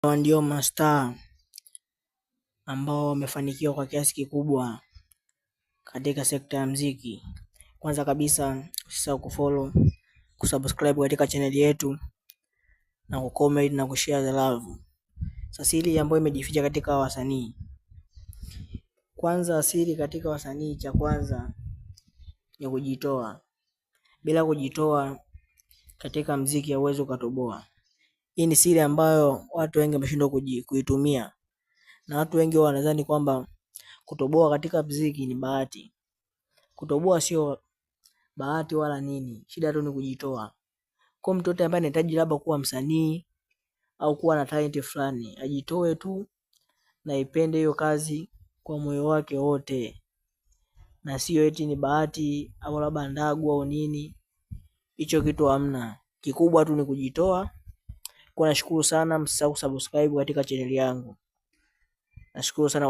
Hawa ndio mastaa ambao wamefanikiwa kwa kiasi kikubwa katika sekta ya muziki. Kwanza kabisa usisahau kufollow, kusubscribe katika channel yetu na kucomment na kushare the love. Sasa siri ambayo imejificha katika wasanii. Kwanza siri katika wasanii, cha kwanza ni kujitoa. Bila kujitoa katika muziki hauwezi ukatoboa. Hii ni siri ambayo watu wengi wameshindwa kuitumia. Na watu wengi wanadhani kwamba kutoboa katika muziki ni bahati. Kutoboa sio bahati wala nini, shida tu ni kujitoa. Kwa mtu yote ambaye anahitaji labda kuwa msanii au kuwa na talent fulani, ajitoe tu na ipende hiyo kazi kwa moyo wake wote, na sio eti ni bahati au labda ndagu au nini. Hicho kitu hamna, kikubwa tu ni kujitoa. Kwa nashukuru sana, msisahau kusubscribe katika channel yangu. Nashukuru sana.